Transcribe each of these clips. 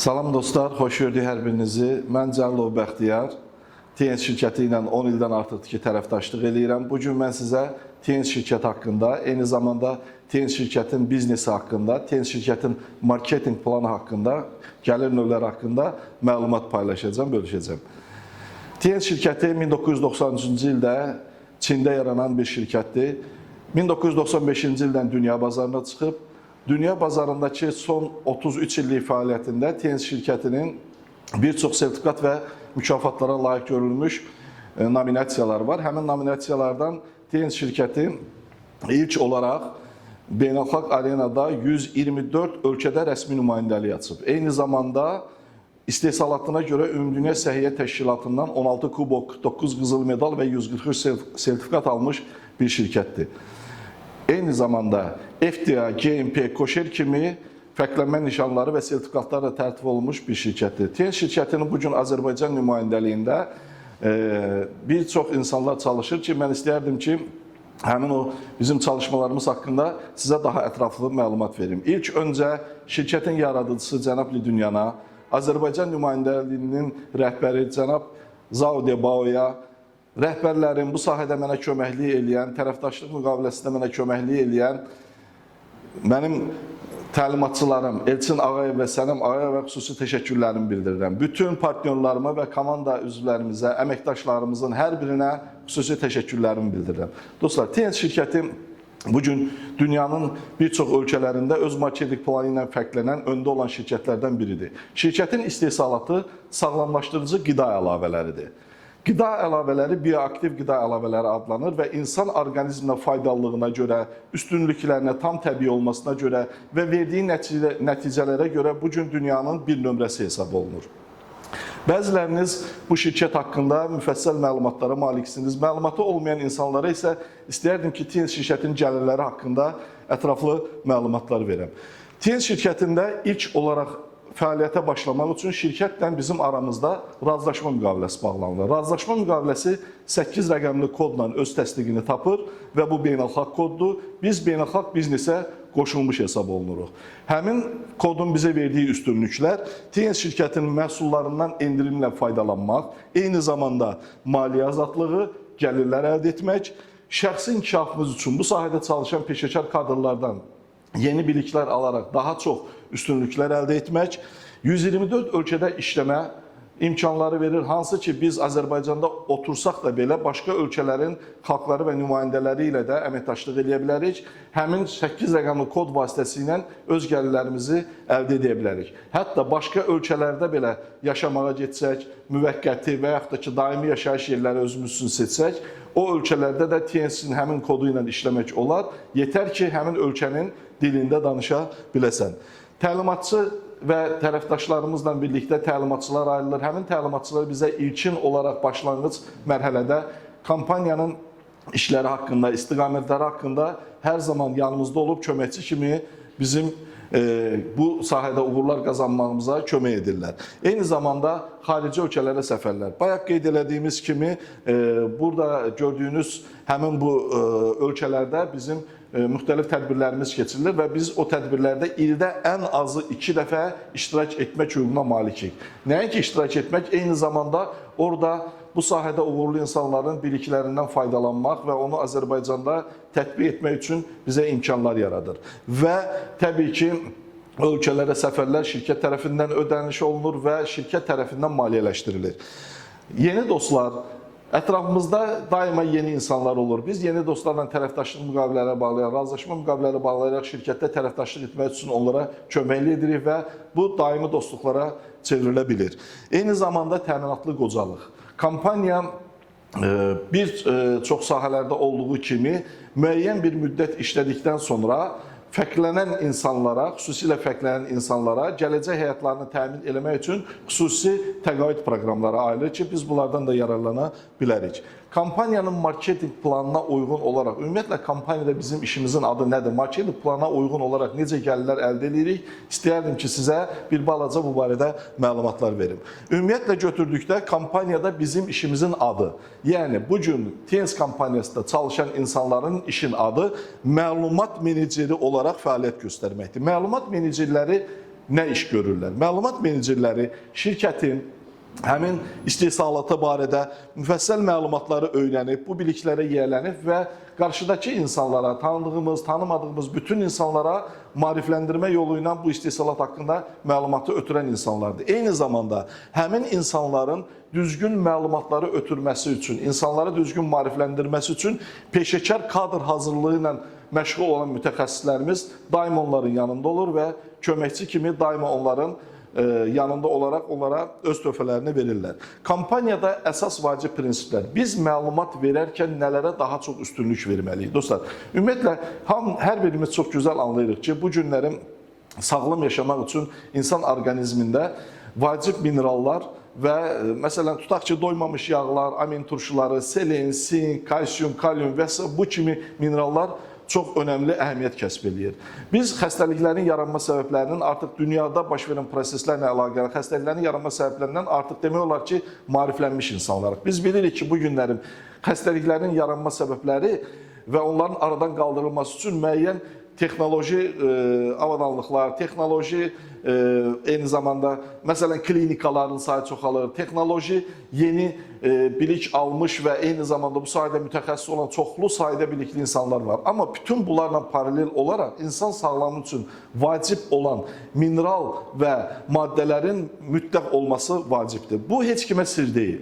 Salam dostlar, xoş gördük hər birinizi. Mən Cəlilov Bəxtiyar. TNS şirkəti ilə 10 ildən artıqdır ki, tərəfdaşlıq eləyirəm. Bugün mən sizə TNS şirkəti haqqında, eyni zamanda TNS şirkətin biznesi haqqında, TNS şirkətin marketinq planı haqqında, gəlir növləri haqqında məlumat paylaşacağım, bölüşəcəm. TNS şirkəti 1993-cü ildə Çində yaranan bir şirkətdir. 1995-ci ildən dünya bazarına çıxıb, dünya bazarındakı son 33 illik fəaliyyətində TNS şirkətinin bir çox sertifikat və mükafatlara layiq görülmüş nominasiyalar var. Həmin nominasiyalardan TNS şirkəti ilk olaraq beynəlxalq arenada 124 ölkədə rəsmi nümayəndəlik açıb. Eyni zamanda istehsalatına görə Ümumdünya Səhiyyə Təşkilatından 16 kubok, 9 qızıl medal və 143 sertifikat almış bir şirkətdir. Eyni zamanda FDA, GMP, koşer kimi fərqlənmə nişanları və sertifikatlarla tərtib olunmuş bir şirkətdir. TNS şirkətinin bugün Azərbaycan nümayəndəliyində bir çox insanlar çalışır ki, mən istəyərdim ki, həmin o bizim çalışmalarımız haqqında sizə daha ətraflı məlumat verim. İlk öncə şirkətin yaradıcısı cənab Lidünyana, Azərbaycan nümayəndəliyinin rəhbəri cənab Zaude Baoya, rəhbərlərin bu sahədə mənə köməklik eləyən, tərəfdaşlıq müqaviləsində mənə köməklik eləyən mənim təlimatçılarım Elçin Ağayev və Sənəm Ağayevə xüsusi təşəkkürlərimi bildirirəm. Bütün partnyorlarıma və komanda üzvlərimizə, əməkdaşlarımızın hər birinə xüsusi təşəkkürlərimi bildirirəm. Dostlar, TNS şirkəti bugün dünyanın bir çox ölkələrində öz marketinq planı ilə fərqlənən öndə olan şirkətlərdən biridir. Şirkətin istehsalatı sağlamlaşdırıcı qida əlavələridir. Qida əlavələri bioaktiv qida əlavələri adlanır və insan orqanizminə faydalılığına görə, üstünlüklərinə, tam təbii olmasına görə və verdiyi nəticələrə görə bugün dünyanın bir nömrəsi hesab olunur. Bəziləriniz bu şirkət haqqında müfəssəl məlumatlara maliksiniz. Məlumatı olmayan insanlara isə istəyərdim ki, TNS şirkətinin gəlirləri haqqında ətraflı məlumatlar verəm. TNS şirkətində ilk olaraq fəaliyyətə başlamaq üçün şirkətlə bizim aramızda razılaşma müqaviləsi bağlanılır. Razılaşma müqaviləsi 8 rəqəmli kodla öz təsdiqini tapır və bu beynəlxalq koddur. Biz beynəlxalq biznesə qoşulmuş hesab olunuruq. Həmin kodun bizə verdiyi üstünlüklər TNS şirkətinin məhsullarından endirimlə faydalanmaq, eyni zamanda maliyyə azadlığı, gəlirlər əldə etmək, şəxsi inkişafımız üçün bu sahədə çalışan peşəkar kadrlardan yeni biliklər alaraq daha çox üstünlüklər əldə etmək, 124 ölkədə işləmə imkanları verir. Hansı ki, biz Azərbaycanda otursaq da belə başqa ölkələrin xalqları və nümayəndələri ilə də əməkdaşlıq edə bilərik. Həmin 8 rəqəmli kod vasitəsilə öz gəlirlərimizi əldə edə bilərik. Hətta başqa ölkələrdə belə yaşamağa getsək, müvəqqəti və yaxud da ki, daimi yaşayış yerləri özümüz üçün seçsək, o ölkələrdə də TNS-in həmin kodu ilə işləmək olar. Yetər ki, həmin ölkənin dilində danışa biləsən. Təlimatçı və tərəfdaşlarımızla birlikdə təlimatçılar ayrılır. Həmin təlimatçılar bizə ilkin olaraq başlanğıc mərhələdə kampaniyanın işləri haqqında, istiqamətləri haqqında hər zaman yanımızda olub köməkçi kimi bizim bu sahədə uğurlar qazanmağımıza kömək edirlər. Eyni zamanda xarici ölkələrə səfərlər. Bayaq qeyd elədiyimiz kimi burada gördüyünüz həmin bu ölkələrdə bizim müxtəlif tədbirlərimiz keçirilir və biz o tədbirlərdə ildə ən azı 2 dəfə iştirak etmək hüququna malikik. Nəinki iştirak etmək, eyni zamanda orada bu sahədə uğurlu insanların biliklərindən faydalanmaq və onu Azərbaycanda tətbiq etmək üçün bizə imkanlar yaradır. Və təbii ki, ölkələrə səfərlər şirkət tərəfindən ödəniş olunur və şirkət tərəfindən maliyyələşdirilir. Yeni dostlar, ətrafımızda daima yeni insanlar olur. Biz yeni dostlarla tərəfdaşlıq müqavilələri bağlayaraq, razılaşma müqavilələri bağlayaraq şirkətdə tərəfdaşlıq etmək üçün onlara köməklik edirik və bu daimi dostluqlara çevrilə bilir. Eyni zamanda təminatlı qocalıq. Kampaniya bir çox sahələrdə olduğu kimi müəyyən bir müddət işlədikdən sonra fərqlənən insanlara, xüsusilə fərqlənən insanlara gələcək həyatlarını təmin etmək üçün xüsusi təqaüd proqramları ayrılır ki, biz bunlardan da yararlana bilərik. Kampaniyanın marketinq planına uyğun olaraq, ümumiyyətlə kampaniyada bizim işimizin adı nədir? Marketinq planına uyğun olaraq necə gəlirlər əldə edirik? İstəyərdim ki, sizə bir balaca bu barədə məlumatlar verim. Ümumiyyətlə götürdükdə kampaniyada bizim işimizin adı, yəni bugün TNS kampaniyasında çalışan insanların işin adı məlumat meneceri olaraq fəaliyyət göstərməkdir. Məlumat menecerləri nə iş görürlər? Məlumat menecerləri şirkətin həmin istehsalatı barədə müfəssəl məlumatları öyrənib, bu biliklərə yiyələnib və qarşıdakı insanlara, tanıdığımız, tanımadığımız bütün insanlara maarifləndirmə yolu ilə bu istehsalat haqqında məlumatı ötürən insanlardır. Eyni zamanda həmin insanların düzgün məlumatları ötürməsi üçün, insanları düzgün maarifləndirməsi üçün peşəkar kadr hazırlığı ilə məşğul olan mütəxəssislərimiz daima onların yanında olur və köməkçi kimi daima onların yanında olaraq onlara öz töhfələrini verirlər. Kampaniyada əsas vacib prinsiplər. Biz məlumat verərkən nələrə daha çox üstünlük verməliyik? Dostlar, ümumiyyətlə, hər birimiz çox gözəl anlayırıq ki, bu günlərin sağlam yaşamaq üçün insan orqanizmində vacib minerallar və məsələn, tutaq ki, doymamış yağlar, amin turşuları, selen, sink, kalsiyum, kalium və s. bu kimi minerallar çox önəmli əhəmiyyət kəsb edir. Biz xəstəliklərin yaranma səbəblərinin artıq dünyada baş verən proseslərlə əlaqəli xəstəliklərin yaranma səbəblərindən artıq demək olar ki, maariflənmiş insanlarıq. Biz bilirik ki, bu günlərin xəstəliklərin yaranma səbəbləri və onların aradan qaldırılması üçün müəyyən texnoloji avadanlıqlar, texnoloji eyni zamanda məsələn klinikaların sayı çoxalır, texnoloji yeni bilik almış və eyni zamanda bu sayədə mütəxəssis olan çoxlu sayda bilikli insanlar var. Amma bütün bunlarla paralel olaraq insan sağlamlığı üçün vacib olan mineral və maddələrin mütləq olması vacibdir. Bu heç kimə sir deyil.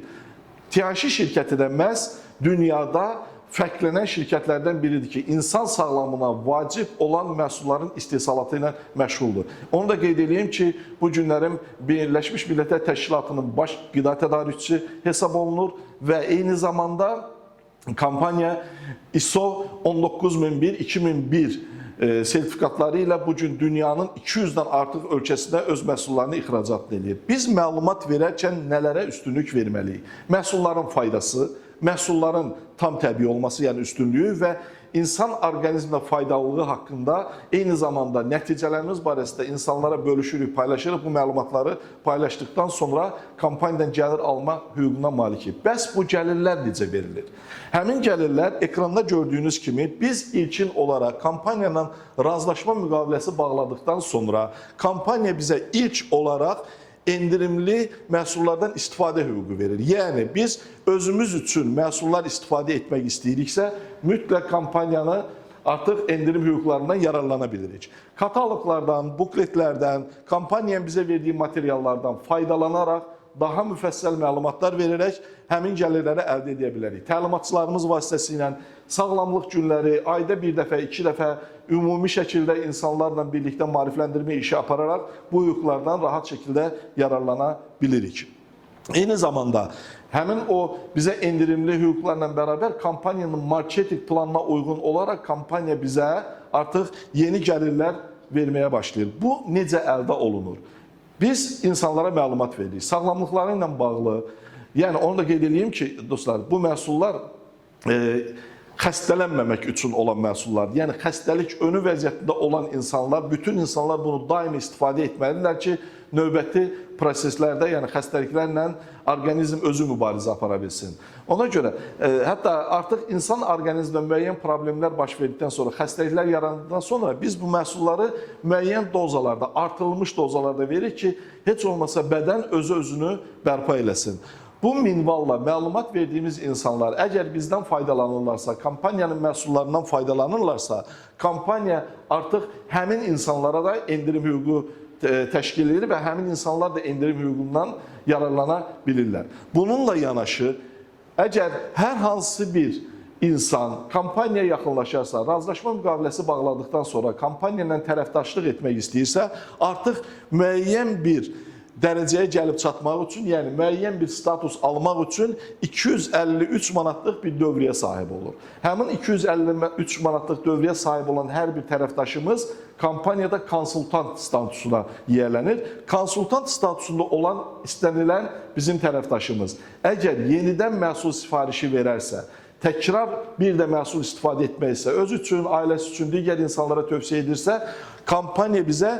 THC şirkəti də məhz dünyada fərqlənən şirkətlərdən biridir ki, insan sağlamlığına vacib olan məhsulların istehsalatı ilə məşğuldur. Onu da qeyd edeyim ki, bu günlərin Birləşmiş Millətlər Təşkilatının baş qida tədarükçüsü hesab olunur və eyni zamanda kampaniya ISO 19001-2001 sertifikatları ilə bugün dünyanın 200-dən artıq ölkəsində öz məhsullarını ixracat edir. Biz məlumat verərkən nələrə üstünlük verməliyik? Məhsulların faydası, məhsulların tam təbii olması, yəni üstünlüyü və insan orqanizminə faydalılığı haqqında eyni zamanda nəticələrimiz barəsində insanlara bölüşürük, paylaşırıq. Bu məlumatları paylaşdıqdan sonra kampaniyadan gəlir alma hüququna malikik. Bəs bu gəlirlər necə verilir? Həmin gəlirlər ekranda gördüyünüz kimi biz ilkin olaraq kampaniyanla razılaşma müqaviləsi bağladıqdan sonra kampaniya bizə ilk olaraq endirimli məhsullardan istifadə hüququ verir. Yəni, biz özümüz üçün məhsullar istifadə etmək istəyiriksə, mütləq kampaniyanı artıq endirim hüquqlarından yararlana bilirik. Kataloqlardan, bukletlərdən, kampaniyanın bizə verdiyi materiallardan faydalanaraq daha müfəssəl məlumatlar verərək həmin gəlirləri əldə edə bilərik. Təlimatçılarımız vasitəsilə sağlamlıq günləri, ayda bir dəfə, iki dəfə ümumi şəkildə insanlarla birlikdə maarifləndirmə işi apararaq bu hüquqlardan rahat şəkildə yararlana bilirik. Eyni zamanda həmin o bizə endirimli hüquqlarla bərabər kampaniyanın marketing planına uyğun olaraq kampaniya bizə artıq yeni gəlirlər verməyə başlayır. Bu necə əldə olunur? Biz insanlara məlumat veririk. Sağlamlıqları ilə bağlı, yəni onu da qeyd edeyim ki, dostlar, bu məhsullar xəstələnməmək üçün olan məhsullardır. Yəni, xəstəlik önü vəziyyətində olan insanlar, bütün insanlar bunu daimi istifadə etməlidirlər ki, növbəti proseslərdə, yəni xəstəliklərlə orqanizm özü mübarizə apara bilsin. Ona görə, hətta artıq insan orqanizmdə müəyyən problemlər baş verdikdən sonra, xəstəliklər yarandıqdan sonra biz bu məhsulları müəyyən dozalarda, artırılmış dozalarda veririk ki, heç olmasa bədən özü-özünü bərpa eləsin. Bu minvalla məlumat verdiyimiz insanlar əgər bizdən faydalanırlarsa, kampaniyanın məhsullarından faydalanırlarsa, kampaniya artıq həmin insanlara da endirim hüququ təşkil edir və həmin insanlar da endirim hüququndan yararlana bilirlər. Bununla yanaşı, əgər hər hansı bir insan kampaniyaya yaxınlaşarsa, razılaşma müqaviləsi bağladıqdan sonra kampaniya ilə tərəfdaşlıq etmək istəyirsə, artıq müəyyən bir dərəcəyə gəlib çatmaq üçün, yəni müəyyən bir status almaq üçün 253 manatlıq bir dövriyyə sahib olur. Həmin 253 manatlıq dövriyyə sahib olan hər bir tərəfdaşımız kampaniyada konsultant statusuna yiyələnir. Konsultant statusunda olan istənilən bizim tərəfdaşımız əgər yenidən məhsul sifarişi verərsə, təkrar bir də məhsul istifadə etməksə, özü üçün, ailəsi üçün, digər insanlara tövsiyə edirsə, kampaniya bizə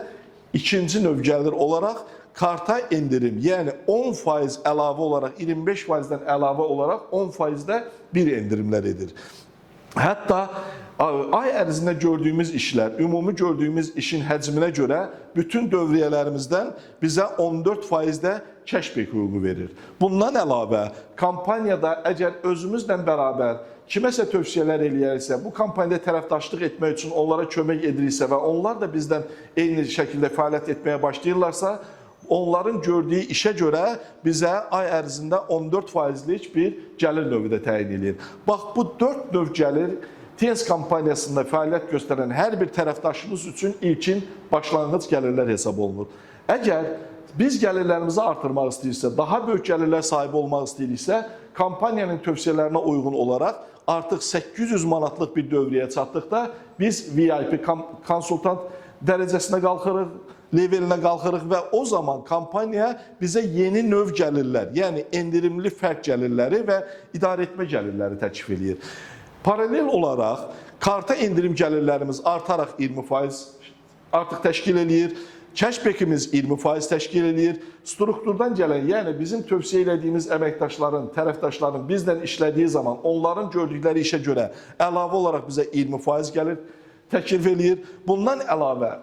ikinci növ gəlir olaraq karta endirim, yəni 10% əlavə olaraq, 25%-dən əlavə olaraq 10%-də bir endirimlər edir. Hətta ay ərzində gördüyümüz işlər, ümumi gördüyümüz işin həcminə görə bütün dövriyyələrimizdən bizə 14%-də cashback hüququ verir. Bundan əlavə, kampaniyada əgər özümüzlə bərabər kiməsə tövsiyələr eləyərsə, bu kampaniyada tərəfdaşlıq etmək üçün onlara kömək ediriksə və onlar da bizdən eyni şəkildə fəaliyyət etməyə başlayırlarsa, onların gördüyü işə görə bizə ay ərzində 14%lik bir gəlir növü də təyin edir. Bax, bu 4 növ gəlir TNS kampaniyasında fəaliyyət göstərən hər bir tərəfdaşımız üçün ilkin başlanğıc gəlirlər hesab olunur. Əgər biz gəlirlərimizi artırmaq istəyirsə, daha böyük gəlirlər sahibi olmaq istəyiriksə, kampaniyanın tövsiyələrinə uyğun olaraq artıq 800 manatlıq bir dövriyə çatdıqda biz VIP konsultant dərəcəsinə qalxırıq, levelinə qalxırıq və o zaman kampaniya bizə yeni növ gəlirlər, yəni endirimli fərq gəlirləri və idarəetmə gəlirləri təklif edir. Paralel olaraq karta endirim gəlirlərimiz artaraq 20% artıq təşkil edir, cashbackimiz 20% təşkil edir, strukturdan gələn, yəni bizim tövsiyə elədiyimiz əməkdaşların, tərəfdaşların bizlə işlədiyi zaman onların gördükləri işə görə əlavə olaraq bizə 20% gəlir təklif edir. Bundan əlavə,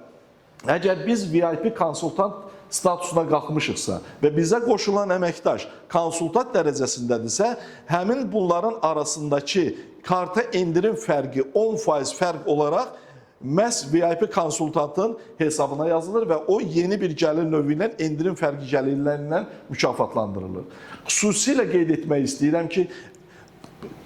əgər biz VIP konsultant statusuna qalxmışıqsa və bizə qoşulan əməkdaş konsultant dərəcəsindədirsə, həmin bunların arasındakı karta endirim fərqi 10% fərq olaraq məhz VIP konsultantın hesabına yazılır və o yeni bir gəlir növü ilə endirim fərqi gəlirlərindən mükafatlandırılır. Xüsusilə qeyd etmək istəyirəm ki,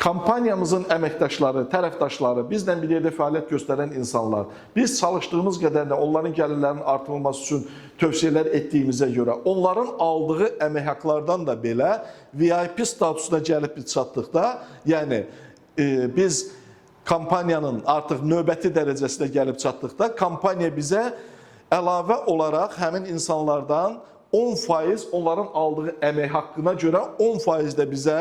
kampaniyamızın əməkdaşları, tərəfdaşları, bizlə bir yerdə fəaliyyət göstərən insanlar, biz çalışdığımız qədərlə onların gəlirlərinin artırılması üçün tövsiyələr etdiyimizə görə, onların aldığı əmək haqlardan da belə VIP statusuna gəlib çatdıqda, yəni biz kampaniyanın artıq növbəti dərəcəsinə gəlib çatdıqda, kampaniya bizə əlavə olaraq həmin insanlardan 10% onların aldığı əmək haqqına görə 10% də bizə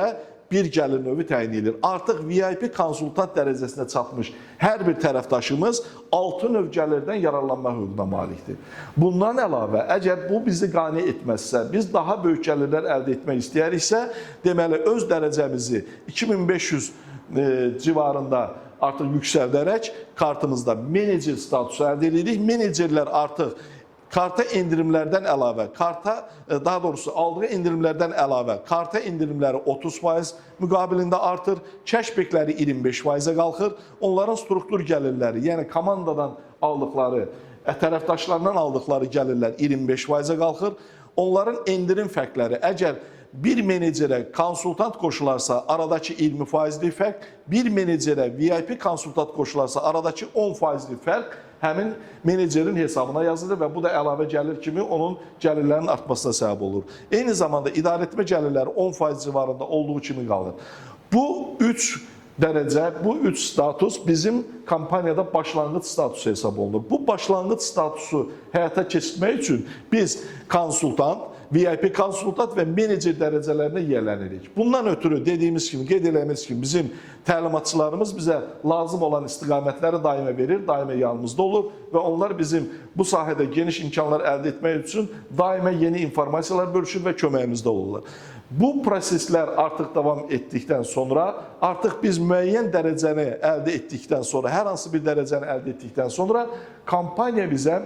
bir gəlir növü təyin edilir. Artıq VIP konsultant dərəcəsinə çatmış hər bir tərəfdaşımız 6 növ gəlirdən yararlanma hüququna malikdir. Bundan əlavə, əgər bu bizi qane etməzsə, biz daha böyük gəlirlər əldə etmək istəyəriksə, deməli, öz dərəcəmizi 2500 civarında artıq yüksəldərək kartımızda menecer statusu əldə edirik. Menecerlər artıq karta endirimlərdən əlavə, daha doğrusu aldığı endirimlərdən əlavə, karta endirimləri 30% müqabilində artır, cashbackləri 25%-ə qalxır, onların struktur gəlirləri, yəni komandadan aldıqları, tərəfdaşlarından aldıqları gəlirlər 25%-ə qalxır, onların endirim fərqləri, əgər bir menecerə konsultant qoşularsa aradakı 20%lik fərq, bir menecerə VIP konsultant qoşularsa aradakı 10%lik fərq həmin menecerin hesabına yazılır və bu da əlavə gəlir kimi onun gəlirlərinin artmasına səbəb olur. Eyni zamanda idarəetmə gəlirləri 10% civarında olduğu kimi qalır. Bu 3 dərəcə, bu 3 status bizim kampaniyada başlanğıc statusu hesab olunur. Bu başlanğıc statusu həyata keçirmək üçün biz konsultant, VIP konsultant və menecer dərəcələrinə yerlənirik. Bundan ötürü dediyimiz kimi, qeyd edilmiş kimi bizim təlimatçılarımız bizə lazım olan istiqamətləri daimə verir, daimə yanımızda olur və onlar bizim bu sahədə geniş imkanlar əldə etmək üçün daimə yeni informasiyalar bölüşür və köməyimizdə olurlar. Bu proseslər artıq davam etdikdən sonra, artıq biz müəyyən dərəcəni əldə etdikdən sonra, hər hansı bir dərəcəni əldə etdikdən sonra kampaniya bizə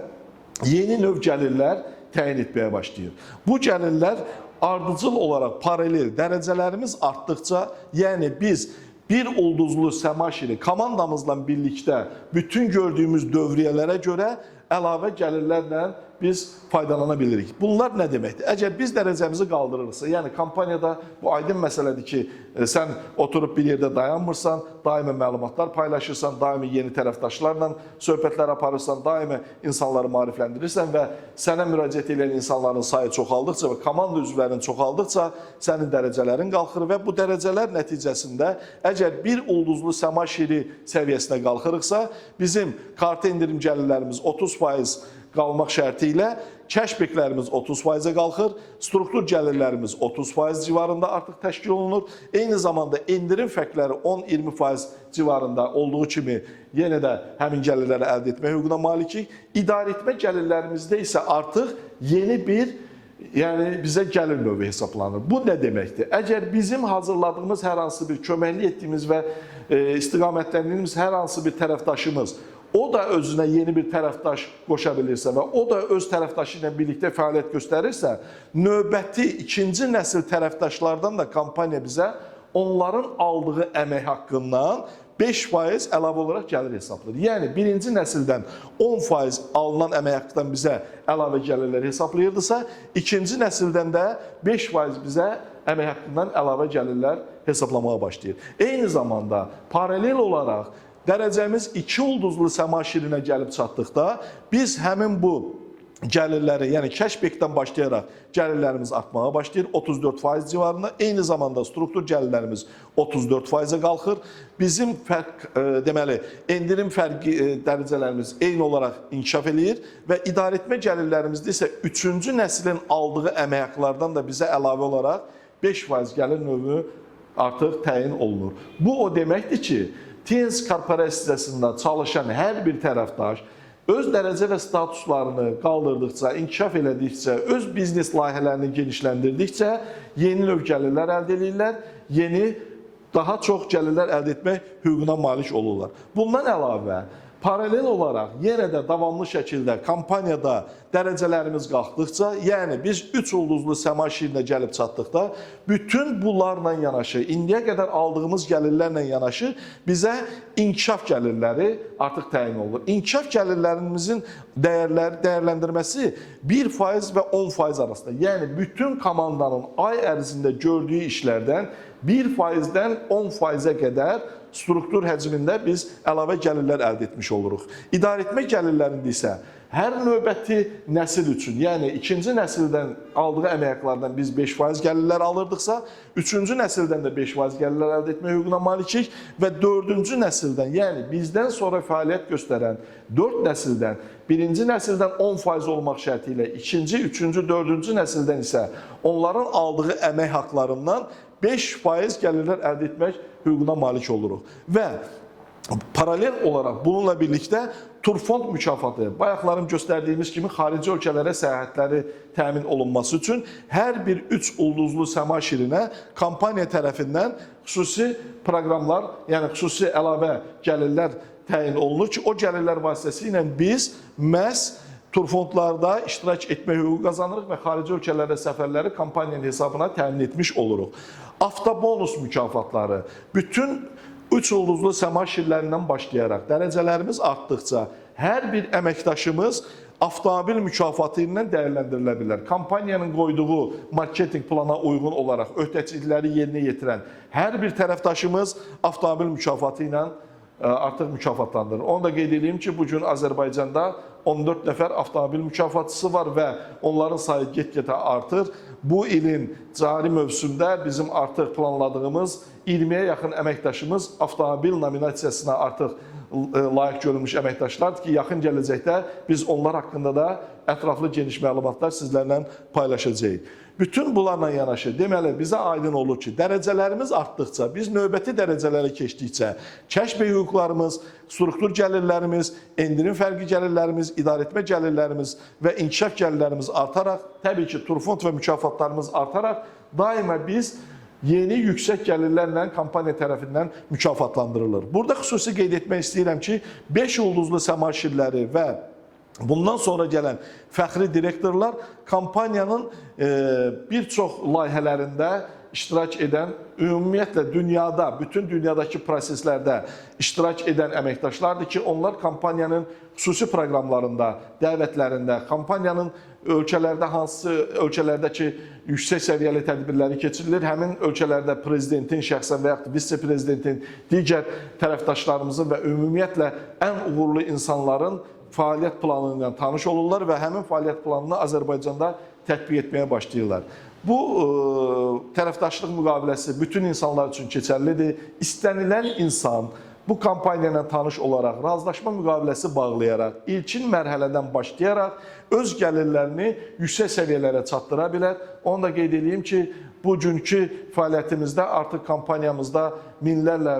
yeni növ gəlirlər təyin etməyə başlayır. Bu gəlirlər ardıcıl olaraq paralel dərəcələrimiz artdıqca, yəni biz bir ulduzlu səma şiri komandamızla birlikdə bütün gördüyümüz dövriyyələrə görə əlavə gəlirlərlə biz faydalana bilirik. Bunlar nə deməkdir? Əgər biz dərəcəmizi qaldırırsa, yəni kampaniyada bu aydın məsələdir ki, sən oturub bir yerdə dayanmırsan, daimi məlumatlar paylaşırsan, daimi yeni tərəfdaşlarla söhbətlər aparırsan, daimi insanları maarifləndirirsən və sənə müraciət edən insanların sayı çoxaldıqca və komanda üzvlərinin çoxaldıqca sənin dərəcələrin qalxır və bu dərəcələr nəticəsində əgər bir ulduzlu səma şiri səviyyəsinə qalxırıqsa, bizim karta endirim gəlirlərimiz 30% qalmaq şərti ilə cashbacklərimiz 30%-ə qalxır, struktur gəlirlərimiz 30% civarında artıq təşkil olunur. Eyni zamanda endirim fərqləri 10-20% civarında olduğu kimi yenə də həmin gəlirləri əldə etmə hüququna malikik. İdarəetmə gəlirlərimizdə isə artıq yeni bir, yəni bizə gəlir növü hesablanır. Bu nə deməkdir? Əgər bizim hazırladığımız hər hansı bir köməkli etdiyimiz və istiqamətləndirdiyimiz hər hansı bir tərəfdaşımız o da özünə yeni bir tərəfdaş qoşa bilirsə və o da öz tərəfdaşı ilə birlikdə fəaliyyət göstərirsə, növbəti ikinci nəsil tərəfdaşlardan da kampaniya bizə onların aldığı əmək haqqından 5% əlavə olaraq gəlir hesablayır. Yəni, birinci nəsildən 10% alınan əmək haqqından bizə əlavə gəlirlər hesablayırdısa, ikinci nəsildən də 5% bizə əmək haqqından əlavə gəlirlər hesablamağa başlayır. Eyni zamanda, paralel olaraq dərəcəmiz 2 ulduzlu səma şirinə gəlib çatdıqda, biz həmin bu gəlirləri, yəni cashbackdən başlayaraq gəlirlərimiz artmağa başlayır 34% civarında. Eyni zamanda struktur gəlirlərimiz 34%-ə qalxır. Bizim fərq, deməli, endirim fərqi dərəcələrimiz eyni olaraq inkişaf eləyir və idarəetmə gəlirlərimizdə isə 3-cü nəslin aldığı əmək haqqlardan da bizə əlavə olaraq 5% gəlir növü artıq təyin olunur. Bu o deməkdir ki, TNS korporasiyasında çalışan hər bir tərəfdaş öz dərəcə və statuslarını qaldırdıqca, inkişaf elədikcə, öz biznes layihələrini genişləndirdikcə yeni növ gəlirlər əldə edirlər, yeni, daha çox gəlirlər əldə etmək hüququna malik olurlar. Bundan əlavə, paralel olaraq yenə də davamlı şəkildə kampaniyada dərəcələrimiz qalxdıqca, yəni biz 3 ulduzlu səma şirinə gəlib çatdıqda, bütün bunlarla yanaşı, indiyə qədər aldığımız gəlirlərlə yanaşı bizə inkişaf gəlirləri artıq təyin olunur. İnkişaf gəlirlərimizin dəyərləndirməsi 1% və 10% arasında, yəni bütün komandanın ay ərzində gördüyü işlərdən 1%-dən 10%-ə qədər struktur həcmində biz əlavə gəlirlər əldə etmiş oluruq. İdarəetmə gəlirlərində isə hər növbəti nəsil üçün, yəni ikinci nəsildən aldığı əmək haqqlardan biz 5% gəlirlər alırdıqsa, üçüncü nəsildən də 5% gəlirlər əldə etmə hüququna malikik və dördüncü nəsildən, yəni bizdən sonra fəaliyyət göstərən 4 nəsildən, birinci nəsildən 10% olmaq şərti ilə, ikinci, üçüncü, dördüncü nəsildən isə onların aldığı əmək haqqlarından 5% gəlirlər əldə etmək hüququna malik oluruq. Və paralel olaraq bununla birlikdə Turfond mükafatı, bayaqlarım göstərdiyimiz kimi xarici ölkələrə səyahətləri təmin olunması üçün hər bir 3 ulduzlu səma şirinə kampaniya tərəfindən xüsusi proqramlar, yəni xüsusi əlavə gəlirlər təyin olunur ki, o gəlirlər vasitəsilə biz məhz turfondlarda iştirak etmə hüququ qazanırıq və xarici ölkələrə səfərləri kampaniyanın hesabına təmin etmiş oluruq. Avtobonus mükafatları, bütün 3 ulduzlu səma şirlərindən başlayaraq dərəcələrimiz artdıqca hər bir əməkdaşımız avtomobil mükafatı ilə dəyərləndirilə bilər. Kampaniyanın qoyduğu marketinq plana uyğun olaraq öhdəçilikləri yerinə yetirən hər bir tərəfdaşımız avtomobil mükafatı ilə artıq mükafatlandırılır. Onu da qeyd edeyim ki, bugün Azərbaycanda 14 nəfər avtomobil mükafatçısı var və onların sayı get-gedə artır. Bu ilin cari mövsümdə bizim artıq planladığımız 20-yə yaxın əməkdaşımız avtomobil nominasiyasına artıq layiq görülmüş əməkdaşlardır ki, yaxın gələcəkdə biz onlar haqqında da ətraflı geniş məlumatlar sizlərlə paylaşacağıq. Bütün bunlarla yanaşı, deməli, bizə aydın olur ki, dərəcələrimiz artdıqca, biz növbəti dərəcələrə keçdikcə, cashback hüquqlarımız, struktur gəlirlərimiz, endirim fərqi gəlirlərimiz, idarəetmə gəlirlərimiz və inkişaf gəlirlərimiz artaraq, təbii ki, turfond və mükafatlarımız artaraq, daima biz yeni yüksək gəlirlərlə kampaniya tərəfindən mükafatlandırılır. Burada xüsusi qeyd etmək istəyirəm ki, 5 ulduzlu səma şirləri və bundan sonra gələn fəxri direktorlar kampaniyanın bir çox layihələrində iştirak edən, ümumiyyətlə dünyada, bütün dünyadakı proseslərdə iştirak edən əməkdaşlardır ki, onlar kampaniyanın xüsusi proqramlarında, dəvətlərində, kampaniyanın ölkələrdə hansı ölkələrdəki yüksək səviyyəli tədbirləri keçirilir, həmin ölkələrdə prezidentin şəxsən və yaxud vitse-prezidentin, digər tərəfdaşlarımızın və ümumiyyətlə ən uğurlu insanların fəaliyyət planı ilə tanış olurlar və həmin fəaliyyət planını Azərbaycanda tətbiq etməyə başlayırlar. Bu tərəfdaşlıq müqaviləsi bütün insanlar üçün keçərlidir. İstənilən insan bu kampaniya ilə tanış olaraq, razılaşma müqaviləsi bağlayaraq, ilkin mərhələdən başlayaraq öz gəlirlərini yüksək səviyyələrə çatdıra bilər. Onu da qeyd edeyim ki, bugünkü fəaliyyətimizdə artıq kampaniyamızda minlərlə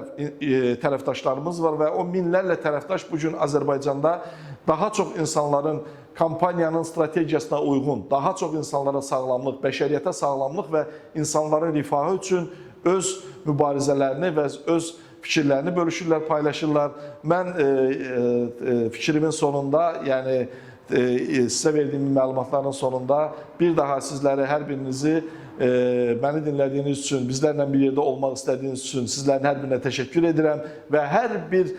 tərəfdaşlarımız var və o minlərlə tərəfdaş bugün Azərbaycanda daha çox insanların kampaniyanın strategiyasına uyğun, daha çox insanlara sağlamlıq, bəşəriyyətə sağlamlıq və insanların rifahı üçün öz mübarizələrini və öz fikirlərini bölüşürlər, paylaşırlar. Mən fikrimin sonunda, yəni sizə verdiyim məlumatların sonunda bir daha sizləri, hər birinizi məni dinlədiyiniz üçün, bizlərlə bir yerdə olmaq istədiyiniz üçün sizlərin hər birinə təşəkkür edirəm və hər bir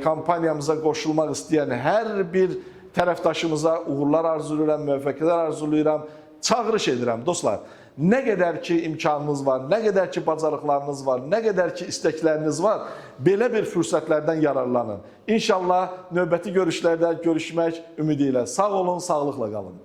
kampaniyamıza qoşulmaq istəyən hər bir tərəfdaşımıza uğurlar arzulayıram, müvəffəqiyyətlər arzulayıram, çağırış edirəm dostlar. Nə qədər ki imkanınız var, nə qədər ki bacarıqlarınız var, nə qədər ki istəkləriniz var, belə bir fürsətlərdən yararlanın. İnşallah növbəti görüşlərdə görüşmək ümidi ilə. Sağ olun, sağlıqla qalın.